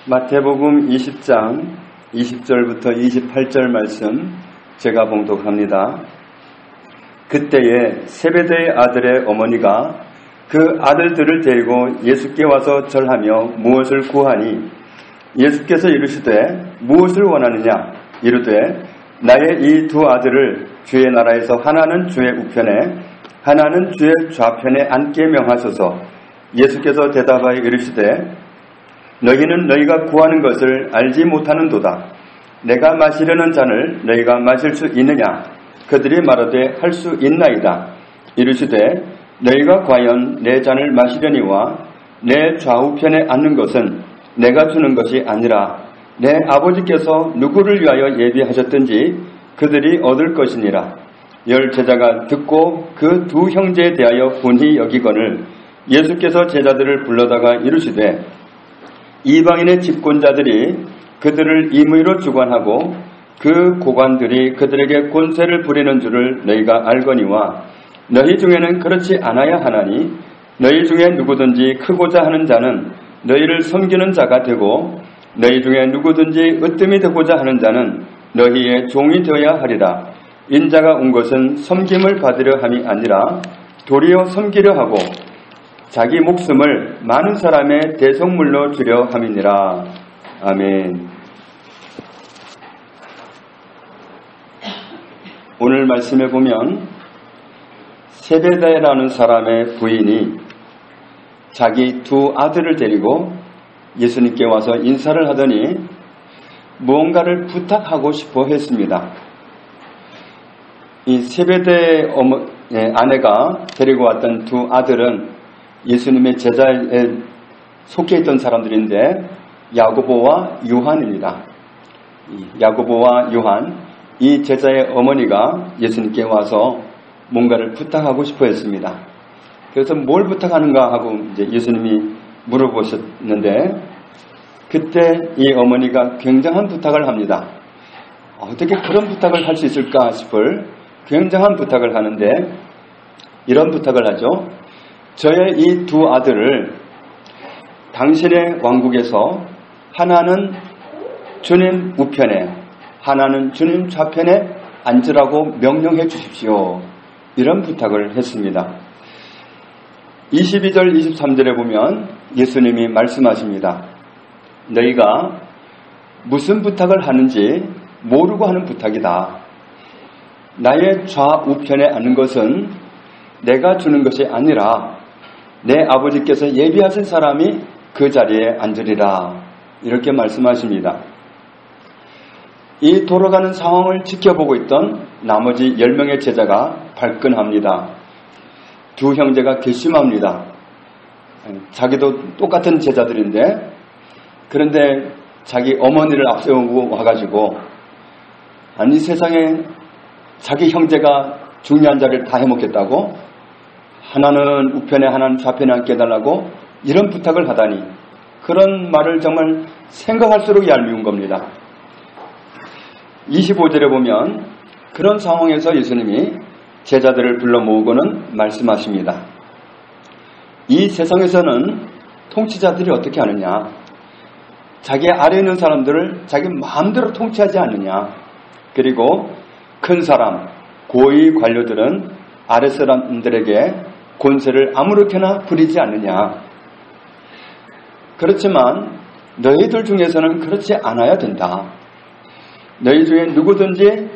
마태복음 20장 20절부터 28절 말씀 제가 봉독합니다. 그때에 세베대의 아들의 어머니가 그 아들들을 데리고 예수께 와서 절하며 무엇을 구하니 예수께서 이르시되 무엇을 원하느냐 이르되 나의 이 두 아들을 주의 나라에서 하나는 주의 우편에 하나는 주의 좌편에 앉게 명하소서. 예수께서 대답하여 이르시되 너희는 너희가 구하는 것을 알지 못하는도다. 내가 마시려는 잔을 너희가 마실 수 있느냐? 그들이 말하되 할 수 있나이다. 이르시되 너희가 과연 내 잔을 마시려니와 내 좌우편에 앉는 것은 내가 주는 것이 아니라 내 아버지께서 누구를 위하여 예비하셨든지 그들이 얻을 것이니라. 열 제자가 듣고 그 두 형제에 대하여 분히 여기거늘 예수께서 제자들을 불러다가 이르시되 이방인의 집권자들이 그들을 임의로 주관하고 그 고관들이 그들에게 권세를 부리는 줄을 너희가 알거니와 너희 중에는 그렇지 않아야 하나니 너희 중에 누구든지 크고자 하는 자는 너희를 섬기는 자가 되고 너희 중에 누구든지 으뜸이 되고자 하는 자는 너희의 종이 되어야 하리라. 인자가 온 것은 섬김을 받으려 함이 아니라 도리어 섬기려 하고 자기 목숨을 많은 사람의 대속물로 주려 함이니라. 아멘. 오늘 말씀에 보면 세베대라는 사람의 부인이 자기 두 아들을 데리고 예수님께 와서 인사를 하더니 무언가를 부탁하고 싶어 했습니다. 이 세베대 아내가 데리고 왔던 두 아들은 예수님의 제자에 속해 있던 사람들인데 야고보와 요한입니다. 야고보와 요한, 이 제자의 어머니가 예수님께 와서 뭔가를 부탁하고 싶어 했습니다. 그래서 뭘 부탁하는가 하고 이제 예수님이 물어보셨는데 그때 이 어머니가 굉장한 부탁을 합니다. 어떻게 그런 부탁을 할 수 있을까 싶을 굉장한 부탁을 하는데 이런 부탁을 하죠. 저의 이 두 아들을 당신의 왕국에서 하나는 주님 우편에 하나는 주님 좌편에 앉으라고 명령해 주십시오. 이런 부탁을 했습니다. 22절 23절에 보면 예수님이 말씀하십니다. 너희가 무슨 부탁을 하는지 모르고 하는 부탁이다. 나의 좌우편에 앉는 것은 내가 주는 것이 아니라 내 아버지께서 예비하신 사람이 그 자리에 앉으리라. 이렇게 말씀하십니다. 이 돌아가는 상황을 지켜보고 있던 나머지 10명의 제자가 발끈합니다. 두 형제가 괘씸합니다. 자기도 똑같은 제자들인데 그런데 자기 어머니를 앞세우고 와가지고 아니 세상에 자기 형제가 중요한 자리를 다 해먹겠다고 하나는 우편에 하나는 좌편에 앉게 해달라고 이런 부탁을 하다니 그런 말을 정말 생각할수록 얄미운 겁니다. 25절에 보면 그런 상황에서 예수님이 제자들을 불러 모으고는 말씀하십니다. 이 세상에서는 통치자들이 어떻게 하느냐? 자기 아래에 있는 사람들을 자기 마음대로 통치하지 않느냐? 그리고 큰 사람, 고위 관료들은 아래 사람들에게 권세를 아무렇게나 부리지 않느냐. 그렇지만 너희들 중에서는 그렇지 않아야 된다. 너희 중에 누구든지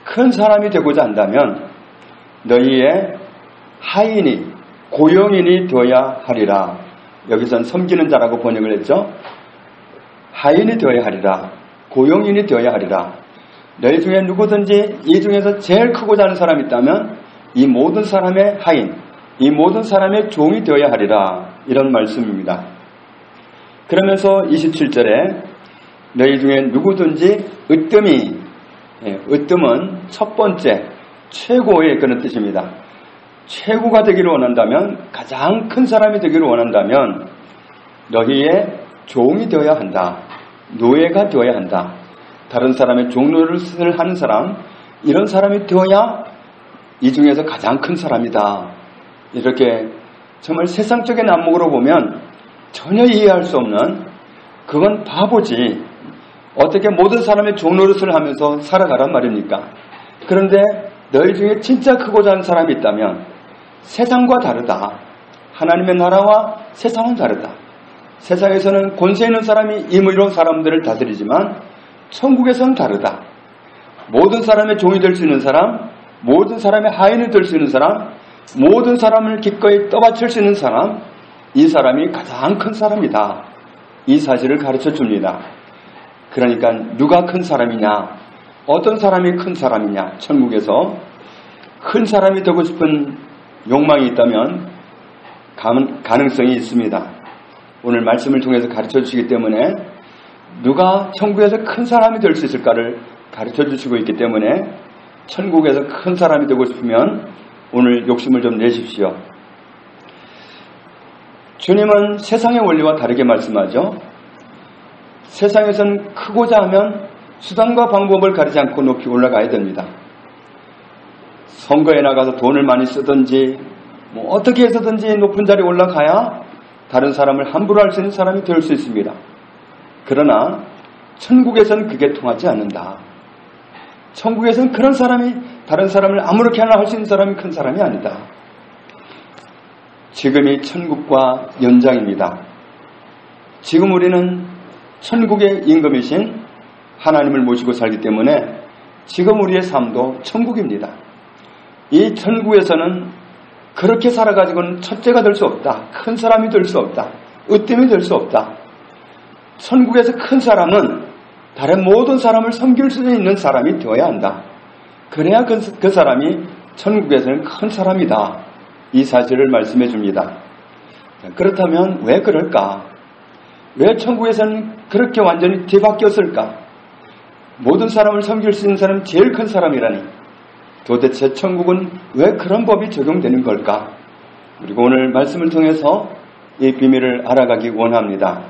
큰 사람이 되고자 한다면 너희의 하인이 고용인이 되어야 하리라. 여기선 섬기는 자라고 번역을 했죠. 하인이 되어야 하리라. 고용인이 되어야 하리라. 너희 중에 누구든지 이 중에서 제일 크고자 하는 사람이 있다면 이 모든 사람의 하인, 이 모든 사람의 종이 되어야 하리라. 이런 말씀입니다. 그러면서 27절에 너희 중에 누구든지 으뜸은 첫 번째, 최고의 그런 뜻입니다. 최고가 되기를 원한다면, 가장 큰 사람이 되기를 원한다면 너희의 종이 되어야 한다. 노예가 되어야 한다. 다른 사람의 종노릇을 하는 사람, 이런 사람이 되어야 이 중에서 가장 큰 사람이다. 이렇게 정말 세상적인 안목으로 보면 전혀 이해할 수 없는 그건 바보지. 어떻게 모든 사람의 종노릇을 하면서 살아가란 말입니까? 그런데 너희 중에 진짜 크고자 하는 사람이 있다면 세상과 다르다. 하나님의 나라와 세상은 다르다. 세상에서는 권세 있는 사람이 임의로 사람들을 다스리지만 천국에서는 다르다. 모든 사람의 종이 될 수 있는 사람, 모든 사람의 하인이 될 수 있는 사람, 모든 사람을 기꺼이 떠받칠 수 있는 사람, 이 사람이 가장 큰 사람이다. 이 사실을 가르쳐 줍니다. 그러니까 누가 큰 사람이냐, 어떤 사람이 큰 사람이냐, 천국에서 큰 사람이 되고 싶은 욕망이 있다면 가능성이 있습니다. 오늘 말씀을 통해서 가르쳐 주시기 때문에 누가 천국에서 큰 사람이 될 수 있을까를 가르쳐 주시고 있기 때문에 천국에서 큰 사람이 되고 싶으면 오늘 욕심을 좀 내십시오. 주님은 세상의 원리와 다르게 말씀하죠. 세상에서는 크고자 하면 수단과 방법을 가리지 않고 높이 올라가야 됩니다. 선거에 나가서 돈을 많이 쓰든지 어떻게 해서든지 높은 자리에 올라가야 다른 사람을 함부로 할 수 있는 사람이 될 수 있습니다. 그러나 천국에서는 그게 통하지 않는다. 천국에서는 그런 사람이 다른 사람을 아무렇게 하나 할 수 있는 사람이 큰 사람이 아니다. 지금이 천국과 연장입니다. 지금 우리는 천국의 임금이신 하나님을 모시고 살기 때문에 지금 우리의 삶도 천국입니다. 이 천국에서는 그렇게 살아가지고는 첫째가 될 수 없다. 큰 사람이 될 수 없다. 으뜸이 될 수 없다. 천국에서 큰 사람은 다른 모든 사람을 섬길 수 있는 사람이 되어야 한다. 그래야 그 사람이 천국에서는 큰 사람이다. 이 사실을 말씀해 줍니다. 그렇다면 왜 그럴까? 왜 천국에서는 그렇게 완전히 뒤바뀌었을까? 모든 사람을 섬길 수 있는 사람이 제일 큰 사람이라니. 도대체 천국은 왜 그런 법이 적용되는 걸까? 그리고 오늘 말씀을 통해서 이 비밀을 알아가기 원합니다.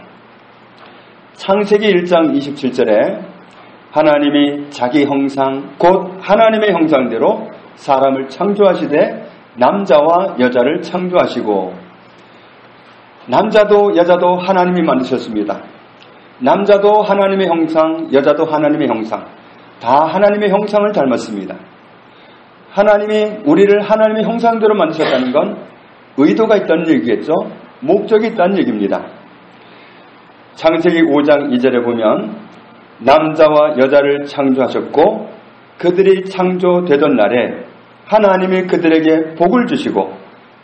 창세기 1장 27절에 하나님이 자기 형상 곧 하나님의 형상대로 사람을 창조하시되 남자와 여자를 창조하시고, 남자도 여자도 하나님이 만드셨습니다. 남자도 하나님의 형상, 여자도 하나님의 형상, 다 하나님의 형상을 닮았습니다. 하나님이 우리를 하나님의 형상대로 만드셨다는 건 의도가 있다는 얘기겠죠. 목적이 있다는 얘기입니다. 창세기 5장 2절에 보면 남자와 여자를 창조하셨고 그들이 창조되던 날에 하나님이 그들에게 복을 주시고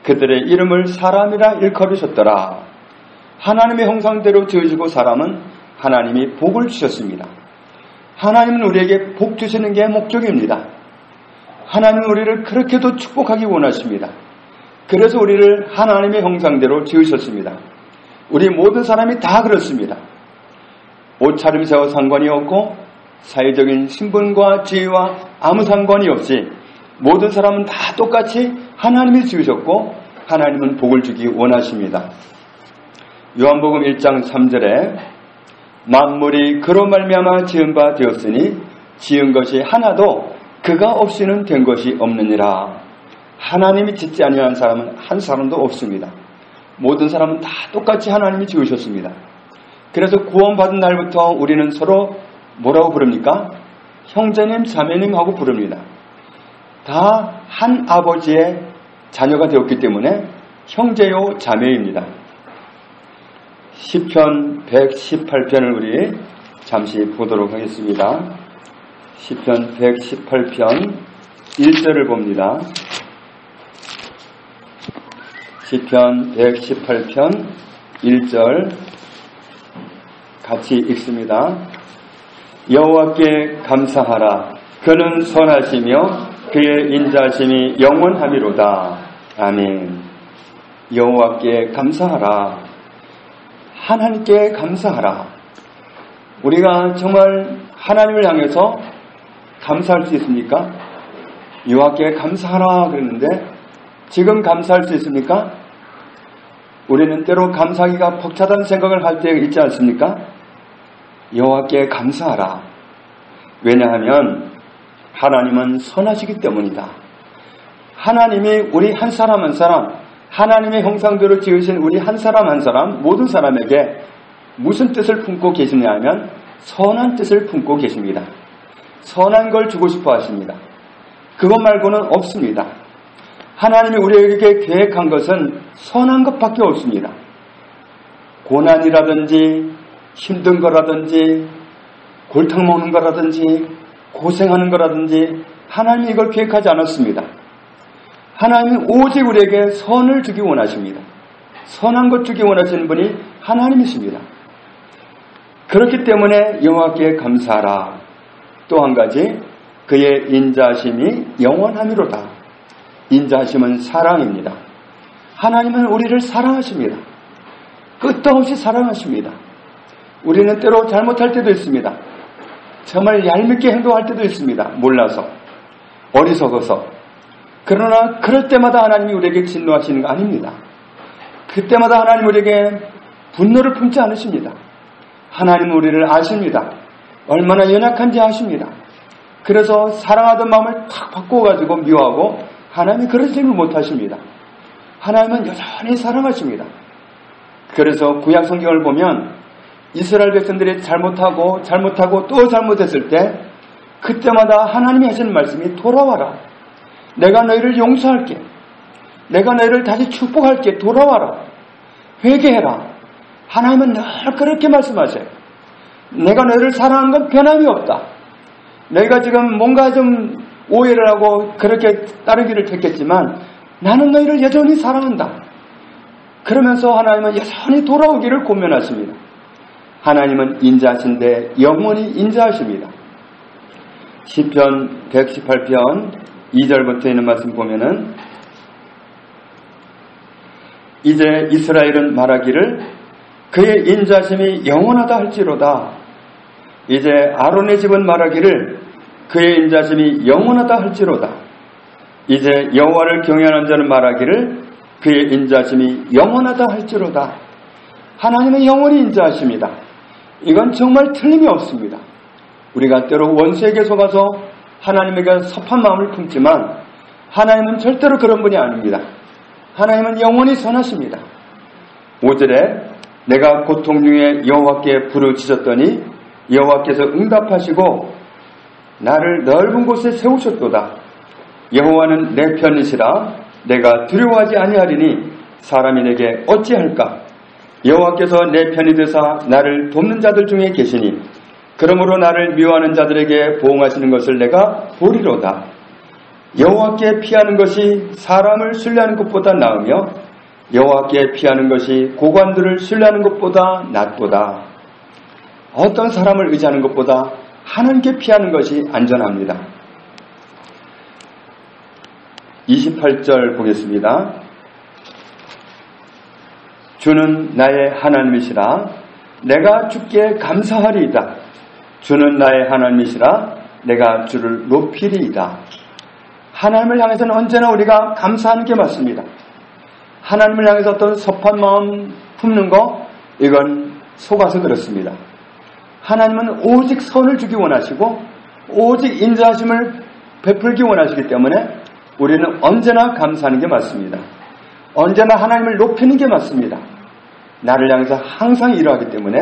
그들의 이름을 사람이라 일컬으셨더라. 하나님의 형상대로 지으시고 사람은 하나님이 복을 주셨습니다. 하나님은 우리에게 복 주시는 게 목적입니다. 하나님은 우리를 그렇게도 축복하기 원하십니다. 그래서 우리를 하나님의 형상대로 지으셨습니다. 우리 모든 사람이 다 그렇습니다. 옷차림새와 상관이 없고 사회적인 신분과 지위와 아무 상관이 없이 모든 사람은 다 똑같이 하나님이 지으셨고 하나님은 복을 주기 원하십니다. 요한복음 1장 3절에 만물이 그로 말미암아 지은 바 되었으니 지은 것이 하나도 그가 없이는 된 것이 없느니라. 하나님이 짓지 아니한 사람은 한 사람도 없습니다. 모든 사람은 다 똑같이 하나님이 지으셨습니다. 그래서 구원받은 날부터 우리는 서로 뭐라고 부릅니까? 형제님, 자매님 하고 부릅니다. 다 한 아버지의 자녀가 되었기 때문에 형제요 자매입니다. 시편 118편을 우리 잠시 보도록 하겠습니다. 시편 118편 1절을 봅니다. 시편 118편 1절 같이 읽습니다. 여호와께 감사하라. 그는 선하시며 그의 인자심이 영원하미로다. 아멘. 여호와께 감사하라. 하나님께 감사하라. 우리가 정말 하나님을 향해서 감사할 수 있습니까? 여호와께 감사하라 그랬는데 지금 감사할 수 있습니까? 우리는 때로 감사하기가 벅차다는 생각을 할 때 있지 않습니까? 여호와께 감사하라. 왜냐하면 하나님은 선하시기 때문이다. 하나님이 우리 한 사람 한 사람, 하나님의 형상대로 지으신 우리 한 사람 한 사람, 모든 사람에게 무슨 뜻을 품고 계시냐 하면 선한 뜻을 품고 계십니다. 선한 걸 주고 싶어 하십니다. 그것 말고는 없습니다. 하나님이 우리에게 계획한 것은 선한 것밖에 없습니다. 고난이라든지 힘든 거라든지 골탕 먹는 거라든지 고생하는 거라든지 하나님이 이걸 계획하지 않았습니다. 하나님은 오직 우리에게 선을 주기 원하십니다. 선한 것 주기 원하시는 분이 하나님이십니다. 그렇기 때문에 여호와께 감사하라. 또 한 가지, 그의 인자하심이 영원하미로다. 인자하심은 사랑입니다. 하나님은 우리를 사랑하십니다. 끝도 없이 사랑하십니다. 우리는 때로 잘못할 때도 있습니다. 정말 얄밉게 행동할 때도 있습니다. 몰라서, 어리석어서. 그러나 그럴 때마다 하나님이 우리에게 진노하시는 거 아닙니다. 그때마다 하나님 우리에게 분노를 품지 않으십니다. 하나님은 우리를 아십니다. 얼마나 연약한지 아십니다. 그래서 사랑하던 마음을 탁 바꿔가지고 미워하고 하나님이 그러지를 못하십니다. 하나님은 여전히 사랑하십니다. 그래서 구약 성경을 보면 이스라엘 백성들이 잘못하고 또 잘못했을 때 그때마다 하나님이 하시는 말씀이 돌아와라. 내가 너희를 용서할게. 내가 너희를 다시 축복할게. 돌아와라. 회개해라. 하나님은 늘 그렇게 말씀하세요. 내가 너희를 사랑하는 건 변함이 없다. 너희가 지금 뭔가 좀 오해를 하고 그렇게 따르기를 택했지만 나는 너희를 여전히 사랑한다. 그러면서 하나님은 여전히 돌아오기를 권면하십니다. 하나님은 인자하신데 영원히 인자하십니다. 시편 118편 2절부터 있는 말씀 보면은 이제 이스라엘은 말하기를 그의 인자심이 영원하다 할지로다. 이제 아론의 집은 말하기를 그의 인자심이 영원하다 할지로다. 이제 여호와를 경외하는 자는 말하기를 그의 인자심이 영원하다 할지로다. 하나님은 영원히 인자하십니다. 이건 정말 틀림이 없습니다. 우리가 때로 원수에게 속아서 하나님에게 섭한 마음을 품지만 하나님은 절대로 그런 분이 아닙니다. 하나님은 영원히 선하십니다. 5절에 내가 고통 중에 여호와께 부르짖었더니 여호와께서 응답하시고 나를 넓은 곳에 세우셨도다. 여호와는 내 편이시라. 내가 두려워하지 아니하리니 사람이 내게 어찌할까. 여호와께서 내 편이 되사 나를 돕는 자들 중에 계시니 그러므로 나를 미워하는 자들에게 보응하시는 것을 내가 보리로다. 여호와께 피하는 것이 사람을 신뢰하는 것보다 나으며 여호와께 피하는 것이 고관들을 신뢰하는 것보다 낫도다. 어떤 사람을 의지하는 것보다 하나님께 피하는 것이 안전합니다. 28절 보겠습니다. 주는 나의 하나님이시라. 내가 주께 감사하리이다. 주는 나의 하나님이시라. 내가 주를 높이리이다. 하나님을 향해서는 언제나 우리가 감사하는 게 맞습니다. 하나님을 향해서 어떤 섭한 마음 품는 거, 이건 속아서 그렇습니다. 하나님은 오직 선을 주기 원하시고 오직 인자하심을 베풀기 원하시기 때문에 우리는 언제나 감사하는 게 맞습니다. 언제나 하나님을 높이는 게 맞습니다. 나를 향해서 항상 일하기 때문에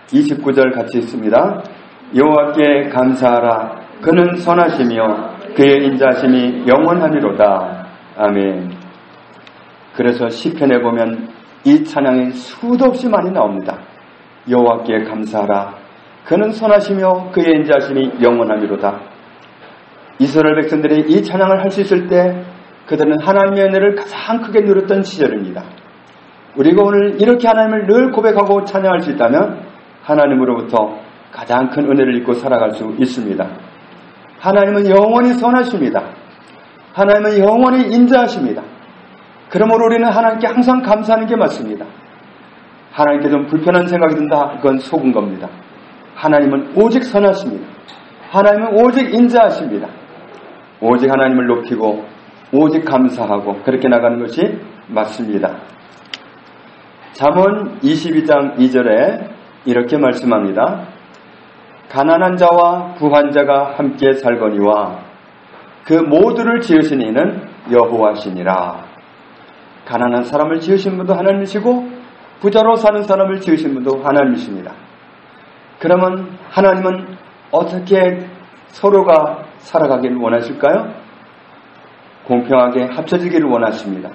29절 같이 있습니다. 여호와께 감사하라. 그는 선하시며 그의 인자하심이 영원하니로다. 아멘. 그래서 시편에 보면 이 찬양이 수도 없이 많이 나옵니다. 여호와께 감사하라. 그는 선하시며 그의 인자하심이 영원하니로다. 이스라엘 백성들이 이 찬양을 할 수 있을 때 그들은 하나님의 은혜를 가장 크게 누렸던 시절입니다. 우리가 오늘 이렇게 하나님을 늘 고백하고 찬양할 수 있다면 하나님으로부터 가장 큰 은혜를 입고 살아갈 수 있습니다. 하나님은 영원히 선하십니다. 하나님은 영원히 인자하십니다. 그러므로 우리는 하나님께 항상 감사하는 게 맞습니다. 하나님께 좀 불편한 생각이 든다, 그건 속은 겁니다. 하나님은 오직 선하십니다. 하나님은 오직 인자하십니다. 오직 하나님을 높이고 오직 감사하고 그렇게 나가는 것이 맞습니다. 잠언 22장 2절에 이렇게 말씀합니다. 가난한 자와 부한 자가 함께 살거니와 그 모두를 지으신 이는 여호와시니라. 가난한 사람을 지으신 분도 하나님이시고 부자로 사는 사람을 지으신 분도 하나님이십니다. 그러면 하나님은 어떻게 서로가 살아가기를 원하실까요? 공평하게 합쳐지기를 원하십니다.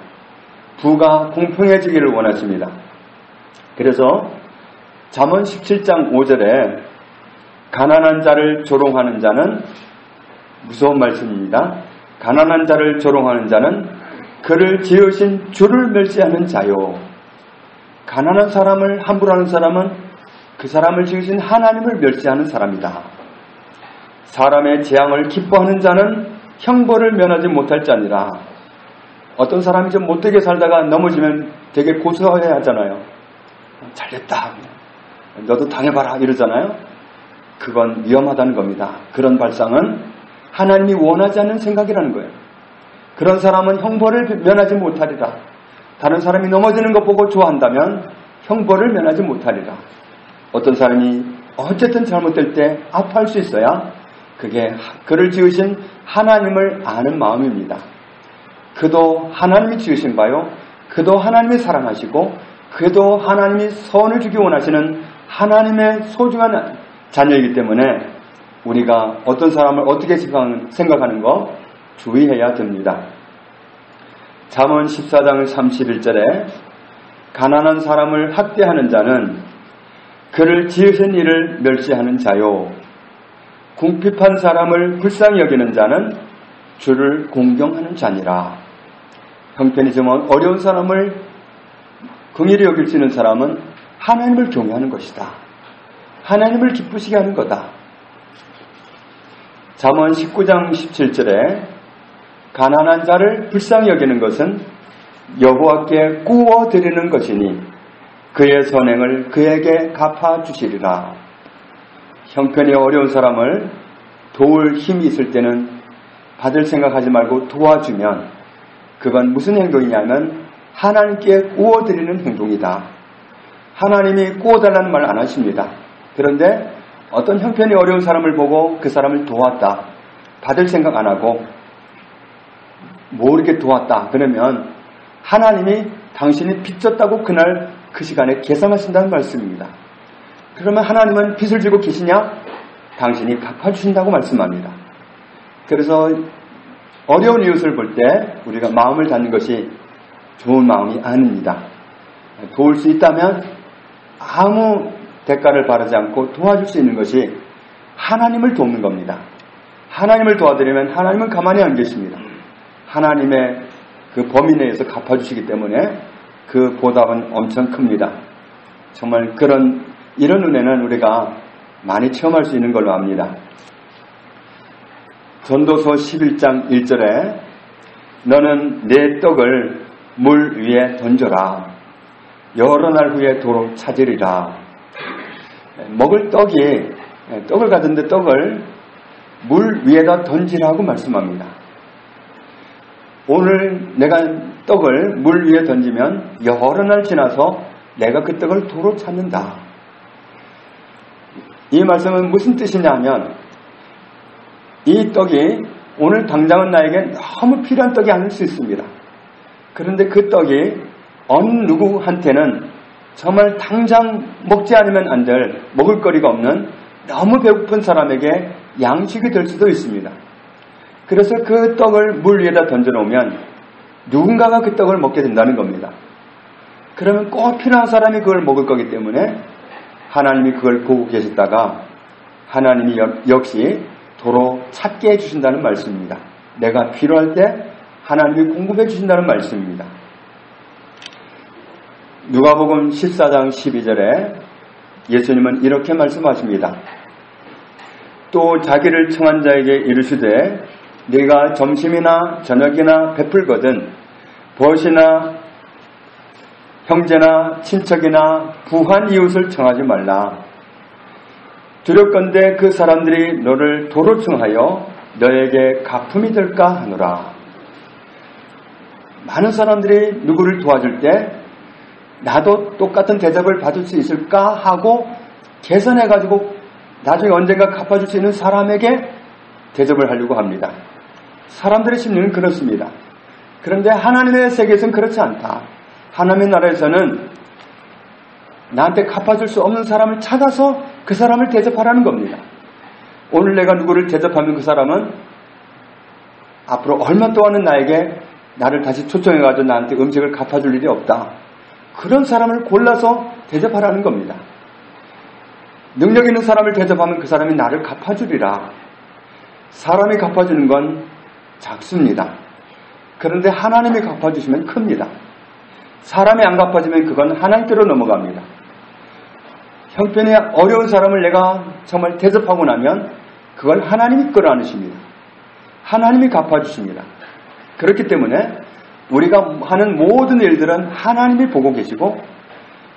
부가 공평해지기를 원하십니다. 그래서 잠언 17장 5절에 가난한 자를 조롱하는 자는, 무서운 말씀입니다. 가난한 자를 조롱하는 자는 그를 지으신 주를 멸시하는 자요. 가난한 사람을 함부로 하는 사람은 그 사람을 지으신 하나님을 멸시하는 사람이다. 사람의 재앙을 기뻐하는 자는 형벌을 면하지 못할 자니라. 어떤 사람이 좀 못되게 살다가 넘어지면 되게 고소해 하잖아요. 잘됐다, 너도 당해봐라 이러잖아요. 그건 위험하다는 겁니다. 그런 발상은 하나님이 원하지 않는 생각이라는 거예요. 그런 사람은 형벌을 면하지 못하리라. 다른 사람이 넘어지는 것 보고 좋아한다면 형벌을 면하지 못하리라. 어떤 사람이 어쨌든 잘못될 때 아파할 수 있어야 그게 그를 지으신 하나님을 아는 마음입니다. 그도 하나님이 지으신 바요, 그도 하나님이 사랑하시고 그도 하나님이 선을 주기 원하시는 하나님의 소중한 자녀이기 때문에 우리가 어떤 사람을 어떻게 생각하는 거 주의해야 됩니다. 잠언 14장 31절에 가난한 사람을 학대하는 자는 그를 지으신 이를 멸시하는 자요, 궁핍한 사람을 불쌍히 여기는 자는 주를 공경하는 자니라. 형편이 좀 어려운 사람을 긍휼히 여길 수 있는 사람은 하나님을 경외하는 것이다. 하나님을 기쁘시게 하는 거다. 잠언 19장 17절에 가난한 자를 불쌍히 여기는 것은 여호와께 구워드리는 것이니 그의 선행을 그에게 갚아주시리라. 형편이 어려운 사람을 도울 힘이 있을 때는 받을 생각하지 말고 도와주면 그건 무슨 행동이냐면 하나님께 구워드리는 행동이다. 하나님이 구워달라는 말 안 하십니다. 그런데 어떤 형편이 어려운 사람을 보고 그 사람을 도왔다, 받을 생각 안 하고 모르게 도왔다, 그러면 하나님이 당신이 빚졌다고 그날 그 시간에 계산하신다는 말씀입니다. 그러면 하나님은 빚을 지고 계시냐? 당신이 갚아주신다고 말씀합니다. 그래서 어려운 이웃을 볼 때 우리가 마음을 닫는 것이 좋은 마음이 아닙니다. 도울 수 있다면 아무 대가를 바라지 않고 도와줄 수 있는 것이 하나님을 돕는 겁니다. 하나님을 도와드리면 하나님은 가만히 안 계십니다. 하나님의 그 범위 내에서 갚아주시기 때문에 그 보답은 엄청 큽니다. 정말 이런 은혜는 우리가 많이 체험할 수 있는 걸로 압니다. 전도서 11장 1절에 너는 내 떡을 물 위에 던져라. 여러 날 후에 도로 찾으리라. 먹을 떡을 가졌는데 떡을 물 위에다 던지라고 말씀합니다. 오늘 내가 떡을 물 위에 던지면 여러 날 지나서 내가 그 떡을 도로 찾는다. 이 말씀은 무슨 뜻이냐 하면 이 떡이 오늘 당장은 나에게 너무 필요한 떡이 아닐 수 있습니다. 그런데 그 떡이 어느 누구한테는 정말 당장 먹지 않으면 안 될 먹을거리가 없는 너무 배고픈 사람에게 양식이 될 수도 있습니다. 그래서 그 떡을 물 위에다 던져놓으면 누군가가 그 떡을 먹게 된다는 겁니다. 그러면 꼭 필요한 사람이 그걸 먹을 거기 때문에 하나님이 그걸 보고 계셨다가 하나님이 역시 도로 찾게 해주신다는 말씀입니다. 내가 필요할 때 하나님이 공급해 주신다는 말씀입니다. 누가복음 14장 12절에 예수님은 이렇게 말씀하십니다. 또 자기를 청한 자에게 이르시되 네가 점심이나 저녁이나 베풀거든 벗이나 형제나 친척이나 부한 이웃을 청하지 말라. 두렵건대 그 사람들이 너를 도로 청하여 너에게 가품이 될까 하노라. 많은 사람들이 누구를 도와줄 때 나도 똑같은 대접을 받을 수 있을까 하고 계산해가지고 나중에 언젠가 갚아줄 수 있는 사람에게 대접을 하려고 합니다. 사람들의 심리는 그렇습니다. 그런데 하나님의 세계에서는 그렇지 않다. 하나님의 나라에서는 나한테 갚아줄 수 없는 사람을 찾아서 그 사람을 대접하라는 겁니다. 오늘 내가 누구를 대접하면 그 사람은 앞으로 얼마 동안은 나를 다시 초청해가지고 나한테 음식을 갚아줄 일이 없다. 그런 사람을 골라서 대접하라는 겁니다. 능력 있는 사람을 대접하면 그 사람이 나를 갚아주리라. 사람이 갚아주는 건 작습니다. 그런데 하나님이 갚아주시면 큽니다. 사람이 안 갚아주면 그건 하나님께로 넘어갑니다. 형편이 어려운 사람을 내가 정말 대접하고 나면 그걸 하나님이 끌어안으십니다. 하나님이 갚아주십니다. 그렇기 때문에 우리가 하는 모든 일들은 하나님이 보고 계시고,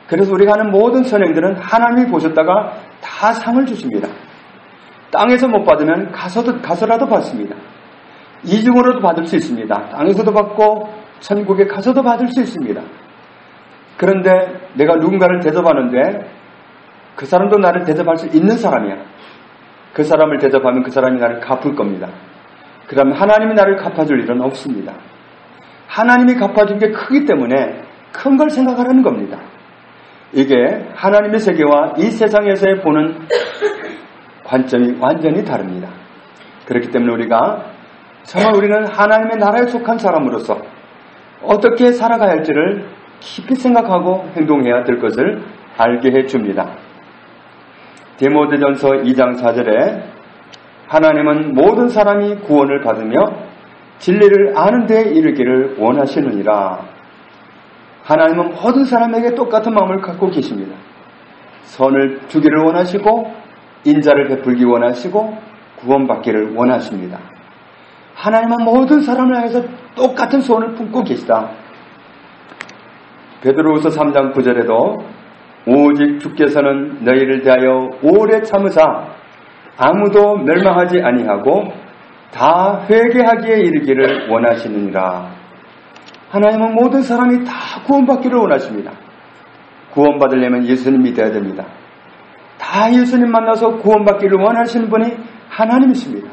그래서 우리가 하는 모든 선행들은 하나님이 보셨다가 다 상을 주십니다. 땅에서 못 받으면 가서라도 받습니다. 이중으로도 받을 수 있습니다. 땅에서도 받고 천국에 가서도 받을 수 있습니다. 그런데 내가 누군가를 대접하는데 그 사람도 나를 대접할 수 있는 사람이야. 그 사람을 대접하면 그 사람이 나를 갚을 겁니다. 그러면 하나님이 나를 갚아줄 일은 없습니다. 하나님이 갚아준 게 크기 때문에 큰 걸 생각하라는 겁니다. 이게 하나님의 세계와 이 세상에서의 보는 관점이 완전히 다릅니다. 그렇기 때문에 우리가 정말 우리는 하나님의 나라에 속한 사람으로서 어떻게 살아가야 할지를 깊이 생각하고 행동해야 될 것을 알게 해줍니다. 디모데전서 2장 4절에 하나님은 모든 사람이 구원을 받으며 진리를 아는 데에 이르기를 원하시느니라. 하나님은 모든 사람에게 똑같은 마음을 갖고 계십니다. 선을 주기를 원하시고 인자를 베풀기 원하시고 구원받기를 원하십니다. 하나님은 모든 사람을 향해서 똑같은 소원을 품고 계시다. 베드로후서 3장 9절에도 오직 주께서는 너희를 대하여 오래 참으사 아무도 멸망하지 아니하고 다 회개하기에 이르기를 원하시느니라. 하나님은 모든 사람이 다 구원받기를 원하십니다. 구원받으려면 예수님 믿어야 됩니다. 다 예수님 만나서 구원받기를 원하시는 분이 하나님이십니다.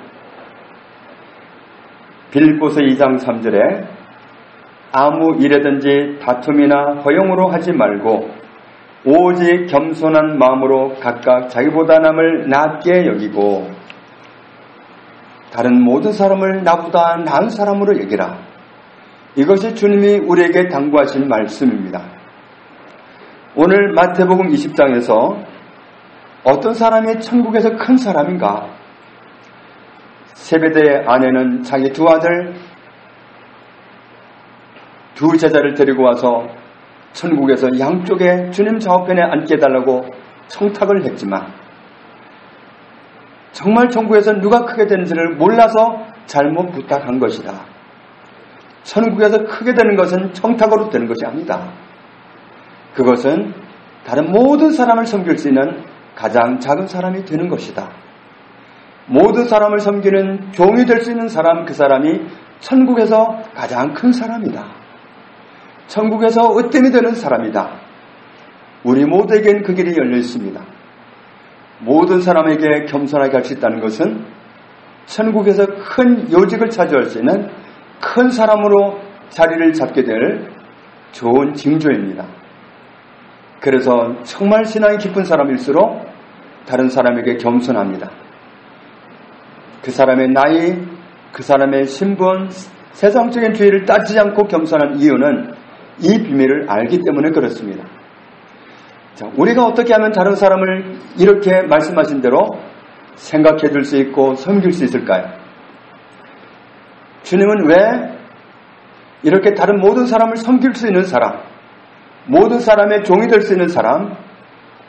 빌립보서 2장 3절에 아무 일에든지 다툼이나 허용으로 하지 말고 오직 겸손한 마음으로 각각 자기보다 남을 낮게 여기고 다른 모든 사람을 나보다 나은 사람으로 여기라. 이것이 주님이 우리에게 당부하신 말씀입니다. 오늘 마태복음 20장에서 어떤 사람이 천국에서 큰 사람인가? 세베대의 아내는 자기 두 아들, 두 제자를 데리고 와서 천국에서 양쪽에 주님 좌우편에 앉게 해달라고 청탁을 했지만 정말 천국에서 누가 크게 되는지를 몰라서 잘못 부탁한 것이다. 천국에서 크게 되는 것은 청탁으로 되는 것이 아니다. 그것은 다른 모든 사람을 섬길 수 있는 가장 작은 사람이 되는 것이다. 모든 사람을 섬기는 종이 될 수 있는 사람, 그 사람이 천국에서 가장 큰 사람이다. 천국에서 으뜸이 되는 사람이다. 우리 모두에겐 그 길이 열려 있습니다. 모든 사람에게 겸손하게 할 수 있다는 것은 천국에서 큰 요직을 차지할 수 있는 큰 사람으로 자리를 잡게 될 좋은 징조입니다. 그래서 정말 신앙이 깊은 사람일수록 다른 사람에게 겸손합니다. 그 사람의 나이, 그 사람의 신분, 세상적인 주의를 따지지 않고 겸손한 이유는 이 비밀을 알기 때문에 그렇습니다. 자, 우리가 어떻게 하면 다른 사람을 이렇게 말씀하신 대로 생각해 줄 수 있고 섬길 수 있을까요? 주님은 왜 이렇게 다른 모든 사람을 섬길 수 있는 사람, 모든 사람의 종이 될 수 있는 사람,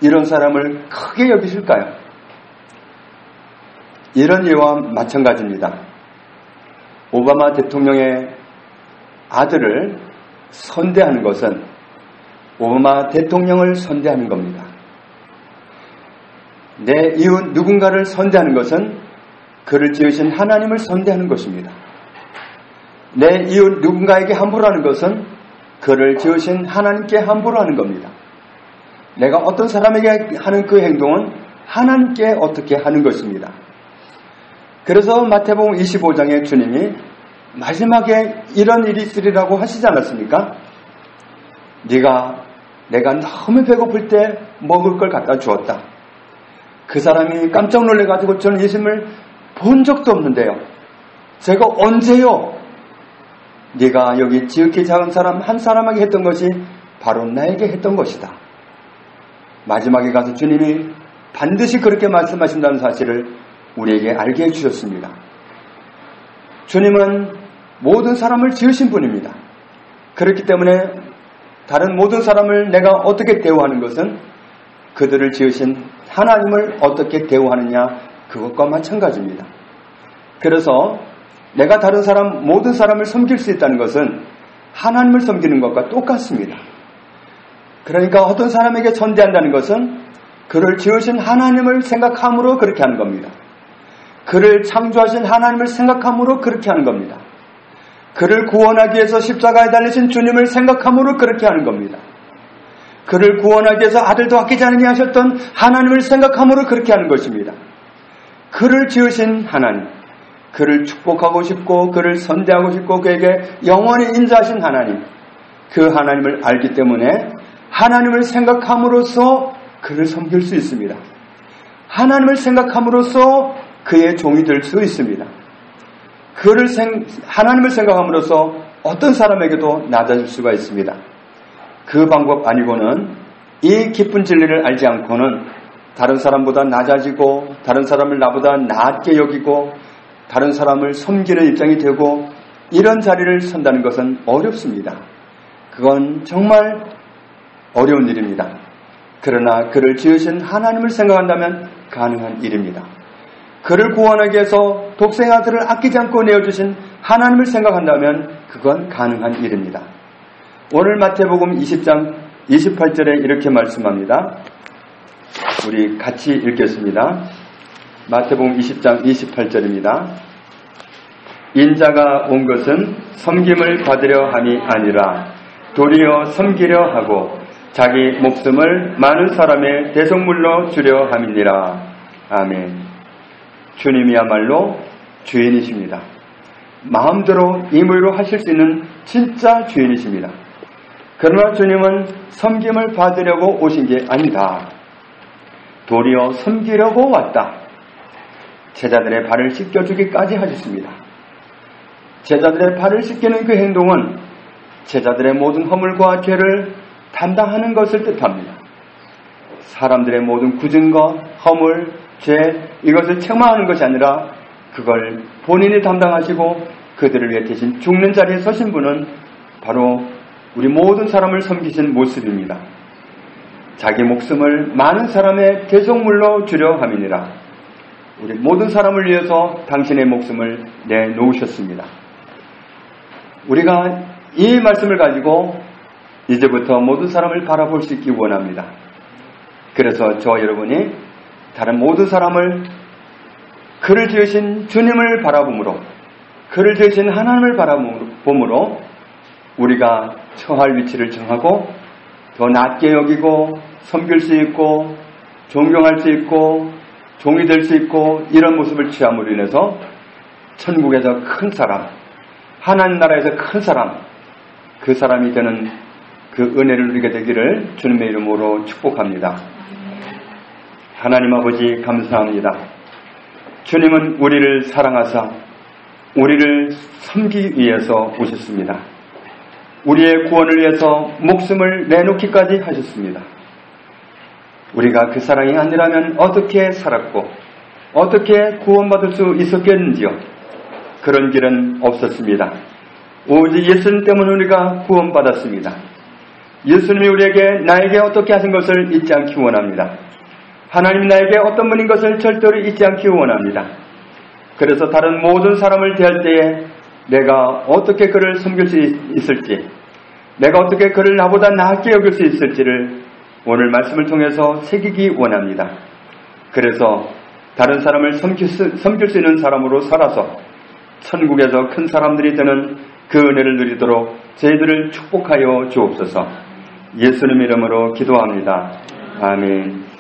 이런 사람을 크게 여기실까요? 이런 예와 마찬가지입니다. 오바마 대통령의 아들을 선대하는 것은 오바마 대통령을 선대하는 겁니다. 내 이웃 누군가를 선대하는 것은 그를 지으신 하나님을 선대하는 것입니다. 내 이웃 누군가에게 함부로 하는 것은 그를 지으신 하나님께 함부로 하는 겁니다. 내가 어떤 사람에게 하는 그 행동은 하나님께 어떻게 하는 것입니다. 그래서 마태복음 25장에 주님이 마지막에 이런 일이 있으리라고 하시지 않았습니까? 네가 내가 너무 배고플 때 먹을 걸 갖다 주었다. 그 사람이 깜짝 놀래가지고 저는 예수님을 본 적도 없는데요. 제가 언제요? 네가 여기 지극히 작은 사람 한 사람에게 했던 것이 바로 나에게 했던 것이다. 마지막에 가서 주님이 반드시 그렇게 말씀하신다는 사실을 우리에게 알게 해주셨습니다. 주님은 모든 사람을 지으신 분입니다. 그렇기 때문에 다른 모든 사람을 내가 어떻게 대우하는 것은 그들을 지으신 하나님을 어떻게 대우하느냐 그것과 마찬가지입니다. 그래서 내가 다른 사람 모든 사람을 섬길 수 있다는 것은 하나님을 섬기는 것과 똑같습니다. 그러니까 어떤 사람에게 전대한다는 것은 그를 지으신 하나님을 생각함으로 그렇게 하는 겁니다. 그를 창조하신 하나님을 생각함으로 그렇게 하는 겁니다. 그를 구원하기 위해서 십자가에 달리신 주님을 생각함으로 그렇게 하는 겁니다. 그를 구원하기 위해서 아들도 아끼지 않으니 하셨던 하나님을 생각함으로 그렇게 하는 것입니다. 그를 지으신 하나님, 그를 축복하고 싶고 그를 선대하고 싶고 그에게 영원히 인자하신 하나님, 그 하나님을 알기 때문에 하나님을 생각함으로써 그를 섬길 수 있습니다. 하나님을 생각함으로써 그의 종이 될 수 있습니다. 하나님을 생각함으로써 어떤 사람에게도 낮아질 수가 있습니다. 그 방법 아니고는 이 깊은 진리를 알지 않고는 다른 사람보다 낮아지고 다른 사람을 나보다 낮게 여기고 다른 사람을 섬기는 입장이 되고 이런 자리를 선다는 것은 어렵습니다. 그건 정말 어려운 일입니다. 그러나 그를 지으신 하나님을 생각한다면 가능한 일입니다. 그를 구원하기 위해서 독생 아들을 아끼지 않고 내어주신 하나님을 생각한다면 그건 가능한 일입니다. 오늘 마태복음 20장 28절에 이렇게 말씀합니다. 우리 같이 읽겠습니다. 마태복음 20장 28절입니다. 인자가 온 것은 섬김을 받으려 함이 아니라 도리어 섬기려 하고 자기 목숨을 많은 사람의 대속물로 주려 함이니라. 아멘. 주님이야말로 주인이십니다. 마음대로 임의로 하실 수 있는 진짜 주인이십니다. 그러나 주님은 섬김을 받으려고 오신 게 아니다. 도리어 섬기려고 왔다. 제자들의 발을 씻겨주기까지 하셨습니다. 제자들의 발을 씻기는 그 행동은 제자들의 모든 허물과 죄를 담당하는 것을 뜻합니다. 사람들의 모든 굳은 것, 허물, 죄, 이것을 책망하는 것이 아니라 그걸 본인이 담당하시고 그들을 위해 대신 죽는 자리에 서신 분은 바로 우리 모든 사람을 섬기신 모습입니다. 자기 목숨을 많은 사람의 대속물로 주려 함이니라. 우리 모든 사람을 위해서 당신의 목숨을 내놓으셨습니다. 우리가 이 말씀을 가지고 이제부터 모든 사람을 바라볼 수 있기 원합니다. 그래서 저와 여러분이 다른 모든 사람을 그를 지으신 주님을 바라봄으로, 그를 지으신 하나님을 바라봄으로 우리가 처할 위치를 정하고 더 낮게 여기고 섬길 수 있고 존경할 수 있고 종이 될 수 있고 이런 모습을 취함으로 인해서 천국에서 큰 사람, 하나님 나라에서 큰 사람, 그 사람이 되는 그 은혜를 누리게 되기를 주님의 이름으로 축복합니다. 하나님 아버지 감사합니다. 주님은 우리를 사랑하사 우리를 섬기기 위해서 오셨습니다. 우리의 구원을 위해서 목숨을 내놓기까지 하셨습니다. 우리가 그 사랑이 아니라면 어떻게 살았고 어떻게 구원받을 수 있었겠는지요. 그런 길은 없었습니다. 오직 예수님 때문에 우리가 구원받았습니다. 예수님이 우리에게 나에게 어떻게 하신 것을 잊지 않기 원합니다. 하나님이 나에게 어떤 분인 것을 절대로 잊지 않기 원합니다. 그래서 다른 모든 사람을 대할 때에 내가 어떻게 그를 섬길 수 있을지, 내가 어떻게 그를 나보다 나게 여길 수 있을지를 오늘 말씀을 통해서 새기기 원합니다. 그래서 다른 사람을 섬길 수 있는 사람으로 살아서 천국에서 큰 사람들이 되는 그 은혜를 누리도록 저희들을 축복하여 주옵소서. 예수님 이름으로 기도합니다. 아멘.